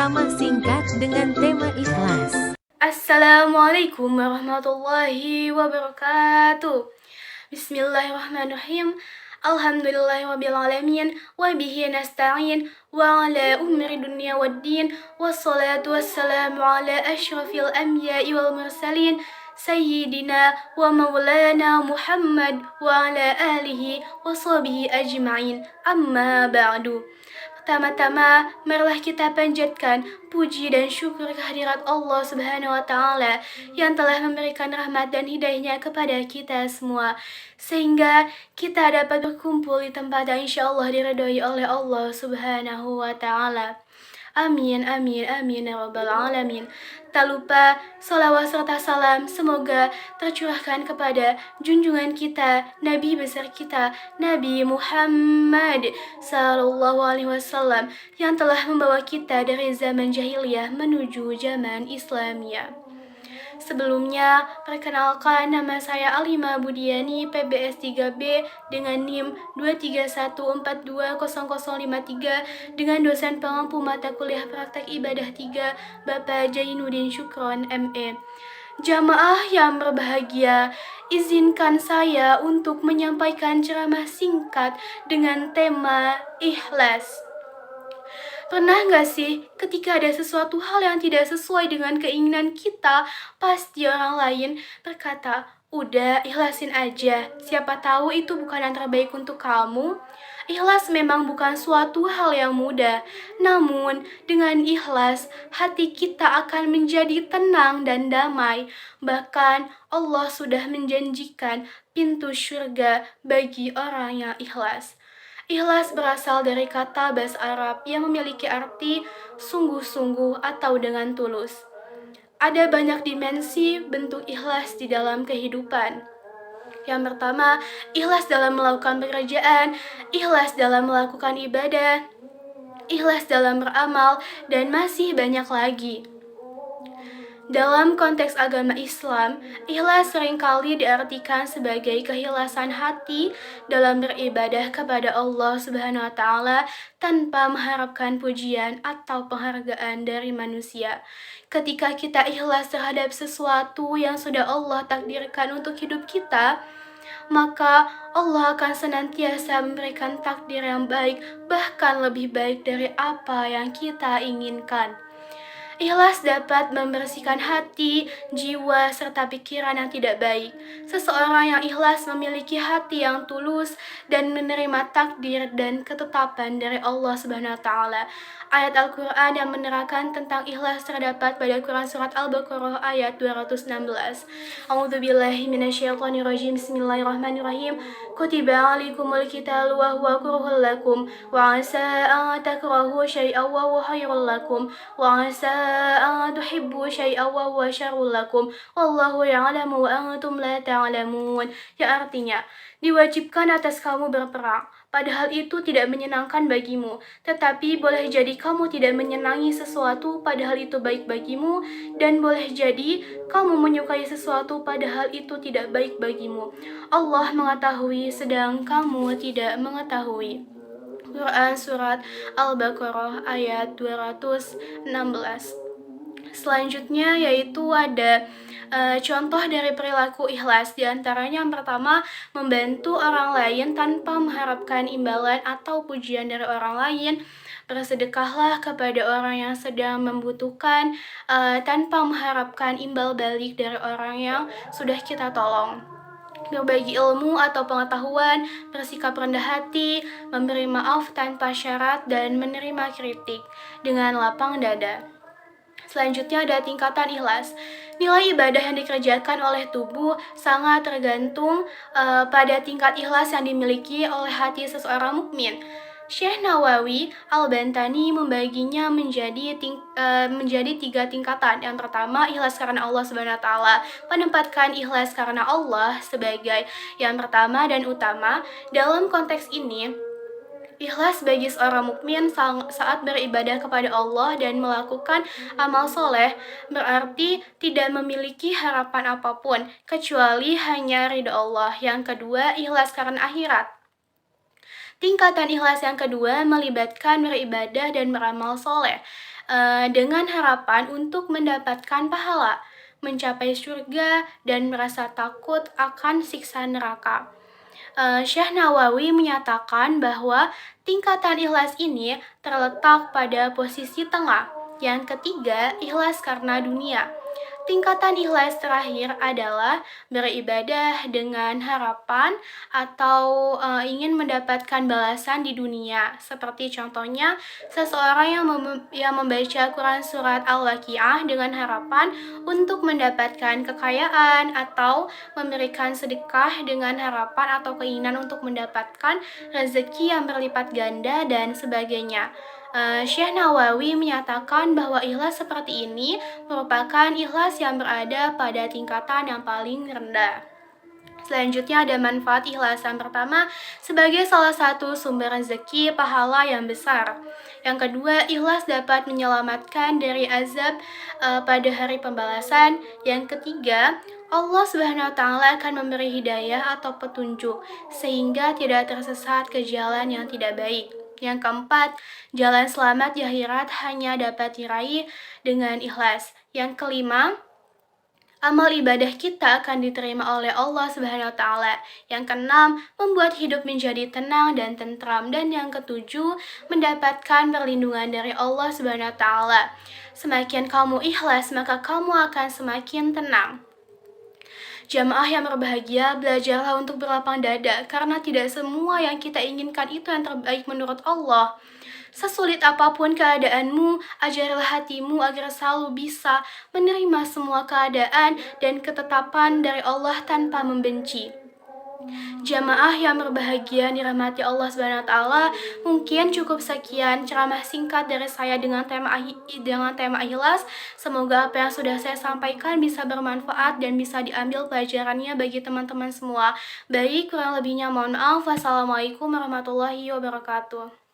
Ceramah singkat dengan tema ikhlas. Assalamualaikum warahmatullahi wabarakatuh. Bismillahirrahmanirrahim. Alhamdulillahirrabbilalamin. Wabihi nasta'in. Wa ala umri dunia waddin. Wassalatu wassalamu ala ashrafil anbiya'i wal mursalin. Sayyidina wa maulana Muhammad wa ala alihi wa sahbihi ajma'in. Amma ba'du. Pertama-tama, marilah kita panjatkan puji dan syukur kehadirat Allah Subhanahu wa Ta'ala yang telah memberikan rahmat dan hidayahnya kepada kita semua, sehingga kita dapat berkumpul di tempat yang insya Allah diridhoi oleh Allah Subhanahu wa Ta'ala. Amin, amin, amin, ya rabbal alamin. Tak lupa, salawat serta salam semoga tercurahkan kepada junjungan kita, Nabi besar kita, Nabi Muhammad Sallallahu Alaihi Wasallam, yang telah membawa kita dari zaman jahiliyah menuju zaman Islamiyah. Sebelumnya, perkenalkan, nama saya Alima Budiani, PBS 3B dengan NIM 231420053 dengan dosen pengampu mata kuliah praktek ibadah 3, Bapak Jainuddin Syukron, ME. Jamaah yang berbahagia, izinkan saya untuk menyampaikan ceramah singkat dengan tema ikhlas. Pernah gak sih ketika ada sesuatu hal yang tidak sesuai dengan keinginan kita, pasti orang lain berkata, udah ikhlasin aja, siapa tahu itu bukan yang terbaik untuk kamu. Ikhlas memang bukan suatu hal yang mudah, namun dengan ikhlas hati kita akan menjadi tenang dan damai. Bahkan Allah sudah menjanjikan pintu surga bagi orang yang ikhlas. Ikhlas berasal dari kata bahasa Arab yang memiliki arti sungguh-sungguh atau dengan tulus. Ada banyak dimensi bentuk ikhlas di dalam kehidupan. Yang pertama, ikhlas dalam melakukan pekerjaan, ikhlas dalam melakukan ibadah, ikhlas dalam beramal, dan masih banyak lagi. Dalam konteks agama Islam, ikhlas seringkali diartikan sebagai keikhlasan hati dalam beribadah kepada Allah Subhanahu wa Ta'ala tanpa mengharapkan pujian atau penghargaan dari manusia. Ketika kita ikhlas terhadap sesuatu yang sudah Allah takdirkan untuk hidup kita, maka Allah akan senantiasa memberikan takdir yang baik, bahkan lebih baik dari apa yang kita inginkan. Ikhlas dapat membersihkan hati, jiwa, serta pikiran yang tidak baik. Seseorang yang ikhlas memiliki hati yang tulus dan menerima takdir dan ketetapan dari Allah Subhanahu wa Ta'ala. Ayat Al-Quran yang menerangkan tentang ikhlas terdapat pada Quran Surat Al-Baqarah ayat 216. A'udzubillahi minasyaitonirrajim. Bismillahirrahmanirrahim. Kutiba alaikumul qitalu wa huwa kurhul lakum wa asa an takrahu syai'an wa huwa khairul lakum wa asa tuhibbu syai'an wa huwa syarrul lakum wallahu ya'lamu wa antum la ta'lamun. Ya, artinya diwajibkan atas kamu berperang, padahal itu tidak menyenangkan bagimu, tetapi boleh jadi kamu tidak menyenangi sesuatu padahal itu baik bagimu, dan boleh jadi kamu menyukai sesuatu padahal itu tidak baik bagimu. Allah mengetahui sedang kamu tidak mengetahui. Quran Surat Al-Baqarah ayat 216. Selanjutnya yaitu ada contoh dari perilaku ikhlas. Di antaranya yang pertama, membantu orang lain tanpa mengharapkan imbalan atau pujian dari orang lain. Bersedekahlah kepada orang yang sedang membutuhkan tanpa mengharapkan imbal balik dari orang yang sudah kita tolong. Berbagi ilmu atau pengetahuan, bersikap rendah hati, memberi maaf tanpa syarat, dan menerima kritik dengan lapang dada. Selanjutnya ada tingkatan ikhlas. Nilai ibadah yang dikerjakan oleh tubuh sangat tergantung pada tingkat ikhlas yang dimiliki oleh hati seseorang mukmin. Syekh Nawawi Al-Bantani membaginya menjadi 3 tingkatan. Yang pertama, ikhlas karena Allah Subhanahu wa Ta'ala. Menempatkan ikhlas karena Allah sebagai yang pertama dan utama. Dalam konteks ini, ikhlas bagi seorang mukmin saat beribadah kepada Allah dan melakukan amal soleh berarti tidak memiliki harapan apapun kecuali hanya ridha Allah. Yang kedua, ikhlas karena akhirat. Tingkatan ikhlas yang kedua melibatkan beribadah dan beramal soleh dengan harapan untuk mendapatkan pahala, mencapai surga, dan merasa takut akan siksa neraka. Syekh Nawawi menyatakan bahwa tingkatan ikhlas ini terletak pada posisi tengah. Yang ketiga, ikhlas karena dunia. Tingkatan ikhlas terakhir adalah beribadah dengan harapan atau ingin mendapatkan balasan di dunia. Seperti contohnya, seseorang yang membaca Quran surat Al-Waqiah dengan harapan untuk mendapatkan kekayaan atau memberikan sedekah dengan harapan atau keinginan untuk mendapatkan rezeki yang berlipat ganda dan sebagainya. Syekh Nawawi menyatakan bahwa ikhlas seperti ini merupakan ikhlas yang berada pada tingkatan yang paling rendah. Selanjutnya ada manfaat ikhlas. Yang pertama, sebagai salah satu sumber rezeki pahala yang besar. Yang kedua, ikhlas dapat menyelamatkan dari azab pada hari pembalasan. Yang ketiga, Allah Subhanahu wa taala akan memberi hidayah atau petunjuk sehingga tidak tersesat ke jalan yang tidak baik. Yang keempat, jalan selamat di akhirat hanya dapat diraih dengan ikhlas. Yang kelima, amal ibadah kita akan diterima oleh Allah Subhanahu wa taala. Yang keenam, membuat hidup menjadi tenang dan tentram, dan yang ketujuh, mendapatkan perlindungan dari Allah Subhanahu wa taala. Semakin kamu ikhlas, maka kamu akan semakin tenang. Jamaah yang berbahagia, belajarlah untuk berlapang dada, karena tidak semua yang kita inginkan itu yang terbaik menurut Allah. Sesulit apapun keadaanmu, ajarlah hatimu agar selalu bisa menerima semua keadaan dan ketetapan dari Allah tanpa membenci. Jamaah yang berbahagia dirahmati Allah Subhanahu wa taala, mungkin cukup sekian ceramah singkat dari saya dengan tema ikhlas. Semoga apa yang sudah saya sampaikan bisa bermanfaat dan bisa diambil pelajarannya bagi teman-teman semua. Baik, kurang lebihnya mohon maaf. Wassalamualaikum warahmatullahi wabarakatuh.